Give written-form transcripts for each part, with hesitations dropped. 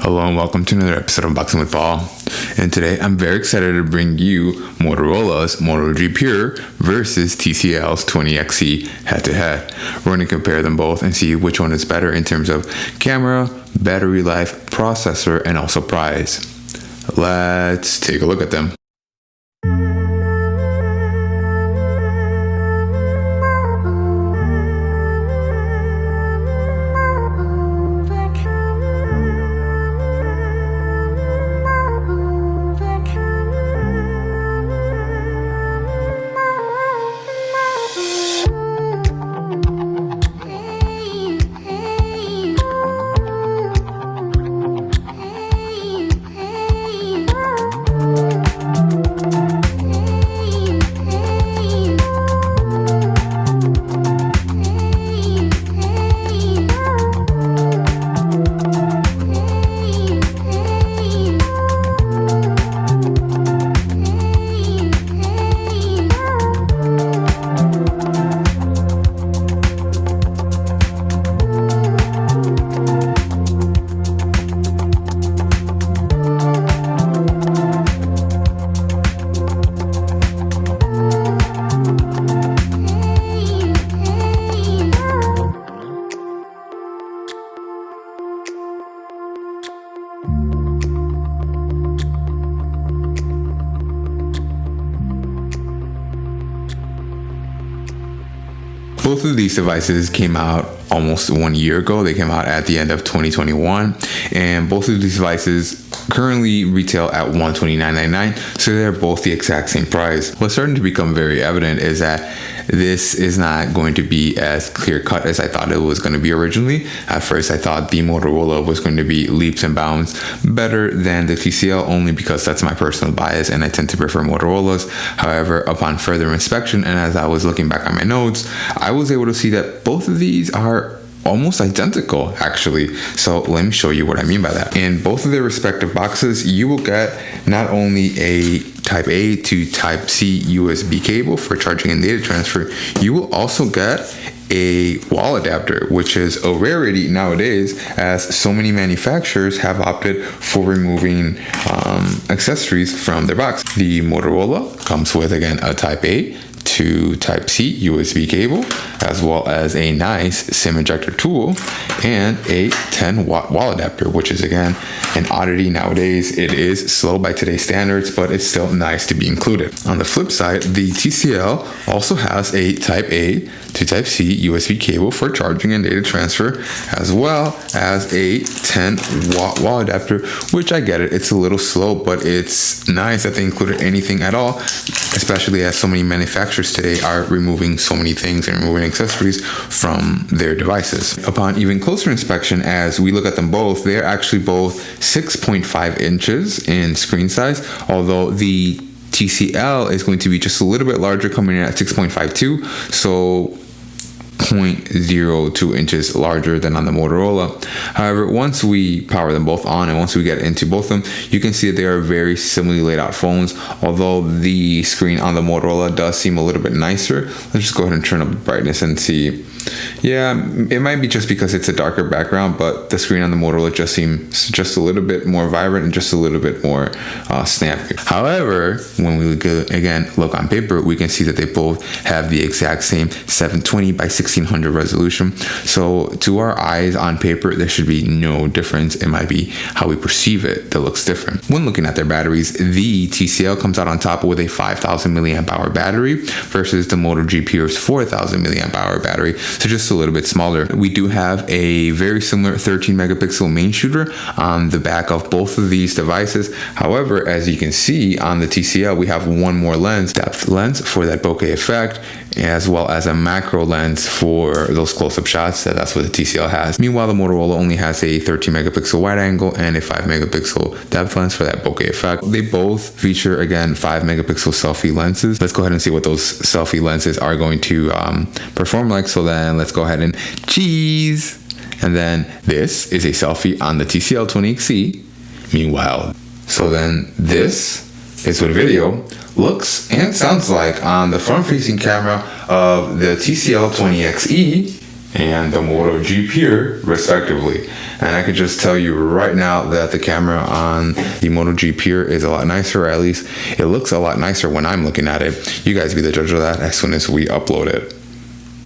Hello and welcome to another episode of Unboxing with Paul. And today I'm very excited to bring you Motorola's Moto G Pure versus TCL's 20XE head-to-head. We're going to compare them both and see which one is better in terms of camera, battery life, processor, and also price. Let's take a look at them. Both of these devices came out almost 1 year ago. They came out at the end of 2021, and both of these devices currently retail at $129.99, so they're both the exact same price. What's starting to become very evident is that this is not going to be as clear cut as I thought it was going to be originally. At first I thought the Motorola was going to be leaps and bounds better than the TCL, only because that's my personal bias and I tend to prefer Motorola's. However, upon further inspection and as I was looking back at my notes, I was able to see that both of these are almost identical, actually. So let me show you what I mean by that. In both of their respective boxes, you will get not only a Type A to Type C USB cable for charging and data transfer, you will also get a wall adapter, which is a rarity nowadays, as so many manufacturers have opted for removing accessories from their box. The Motorola comes with, again, a Type A to Type C USB cable, as well as a nice SIM ejector tool and a 10-watt wall adapter, which is, again, an oddity nowadays. It is slow by today's standards, but it's still nice to be included. On the flip side, the TCL also has a Type A to Type C USB cable for charging and data transfer, as well as a 10-watt wall adapter, which I get it, it's a little slow, but it's nice that they included anything at all, especially as so many manufacturers today are removing so many things and removing accessories from their devices. Upon even closer inspection, as we look at them both, they're actually both 6.5 inches in screen size, although the TCL is going to be just a little bit larger, coming in at 6.52, so 0.02 inches larger than on the Motorola. However, once we power them both on and once we get into both of them, you can see that they are very similarly laid out phones, although the screen on the Motorola does seem a little bit nicer. Let's just go ahead and turn up the brightness and see. Yeah, it might be just because it's a darker background, but the screen on the Motorola just seems just a little bit more vibrant and just a little bit more snappy. However, when we look on paper, we can see that they both have the exact same 720 by 1600 resolution. So to our eyes on paper, there should be no difference. It might be how we perceive it that looks different. When looking at their batteries, the TCL comes out on top with a 5,000 milliamp hour battery versus the Moto G Pure's 4,000 milliamp hour battery. So just a little bit smaller. We do have a very similar 13 megapixel main shooter on the back of both of these devices. However, as you can see on the TCL, we have one more lens, depth lens for that bokeh effect, as well as a macro lens for those close-up shots. That's what the TCL has. Meanwhile, the Motorola only has a 13 megapixel wide angle and a 5 megapixel depth lens for that bokeh effect. They both feature, again, 5 megapixel selfie lenses. Let's go ahead and see what those selfie lenses are going to perform like. So then let's go ahead and cheese. And then this is a selfie on the TCL 20XE. Meanwhile, so then this is what video looks and sounds like on the front-facing camera of the TCL 20XE. and the Moto G Pure, respectively. And I can just tell you right now that the camera on the Moto G Pure is a lot nicer, or at least it looks a lot nicer when I'm looking at it. You guys be the judge of that as soon as we upload it.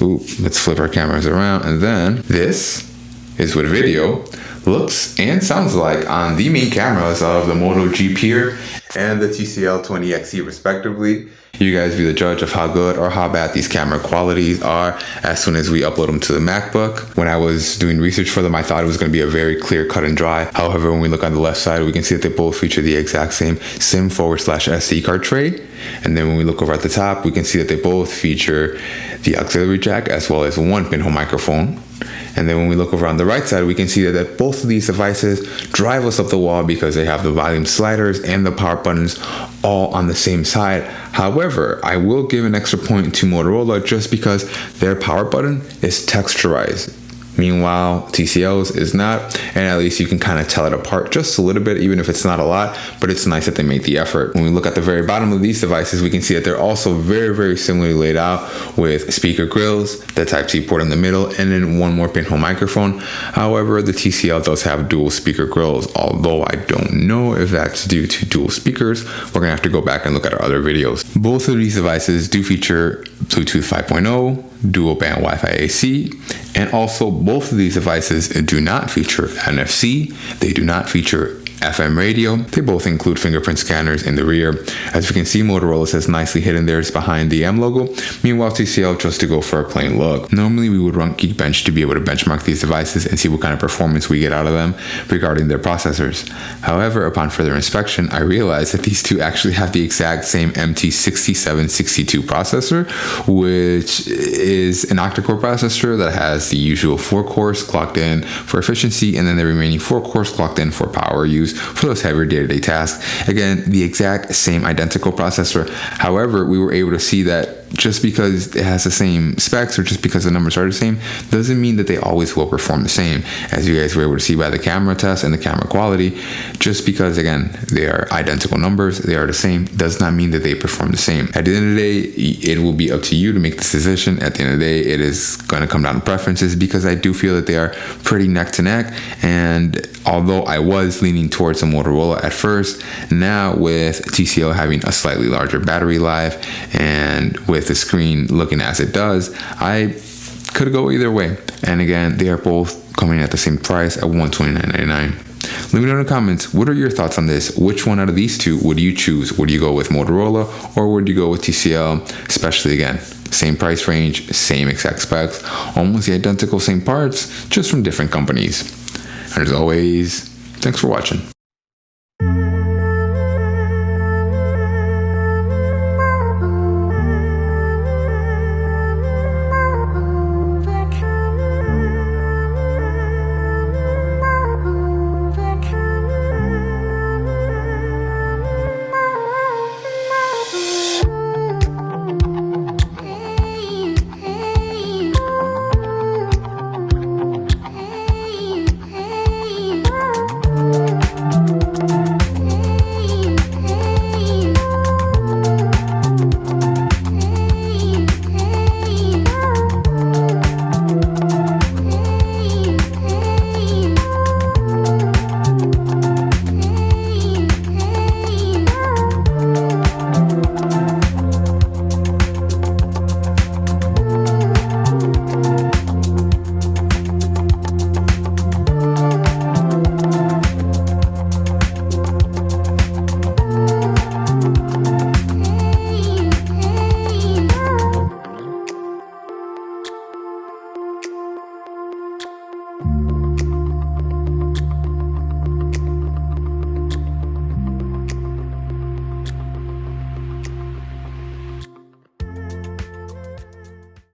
Ooh, let's flip our cameras around, and then this is what video looks and sounds like on the main cameras of the Moto G Pure and the TCL 20XE, respectively. You guys be the judge of how good or how bad these camera qualities are as soon as we upload them to the MacBook. When I was doing research for them, I thought it was going to be a very clear cut and dry. However, when we look on the left side, we can see that they both feature the exact same SIM/SD card tray. And then when we look over at the top, we can see that they both feature the auxiliary jack as well as one pinhole microphone. And then when we look over on the right side, we can see that both of these devices drive us up the wall because they have the volume sliders and the power buttons all on the same side. However, I will give an extra point to Motorola just because their power button is texturized. Meanwhile, TCL's is not, and at least you can kind of tell it apart just a little bit, even if it's not a lot, but it's nice that they made the effort. When we look at the very bottom of these devices, we can see that they're also very, very similarly laid out with speaker grills, the Type-C port in the middle, and then one more pinhole microphone. However, the TCL does have dual speaker grills, although I don't know if that's due to dual speakers. We're gonna have to go back and look at our other videos. Both of these devices do feature Bluetooth 5.0, dual band Wi-Fi AC, and also both of these devices do not feature NFC. They do not feature FM radio. They both include fingerprint scanners in the rear. As we can see, Motorola says nicely hidden theirs behind the M logo. Meanwhile, TCL chose to go for a plain look. Normally, we would run Geekbench to be able to benchmark these devices and see what kind of performance we get out of them regarding their processors. However, upon further inspection, I realized that these two actually have the exact same MT6762 processor, which is an octa-core processor that has the usual 4 cores clocked in for efficiency, and then the remaining 4 cores clocked in for power use for those heavier day-to-day tasks. Again, the exact same identical processor. However, we were able to see that just because it has the same specs or just because the numbers are the same doesn't mean that they always will perform the same. As you guys were able to see by the camera test and the camera quality, just because again they are identical numbers, they are the same, does not mean that they perform the same. At the end of the day, it will be up to you to make this decision. At the end of the day, it is going to come down to preferences, because I do feel that they are pretty neck to neck. And although I was leaning towards the Motorola at first, now with TCL having a slightly larger battery life and with the screen looking as it does, I could go either way. And again, they are both coming at the same price at $129.99. Let me know in the comments, what are your thoughts on this? Which one out of these two would you choose? Would you go with Motorola or would you go with TCL? Especially again, same price range, same exact specs, almost the identical same parts, just from different companies. And as always, thanks for watching.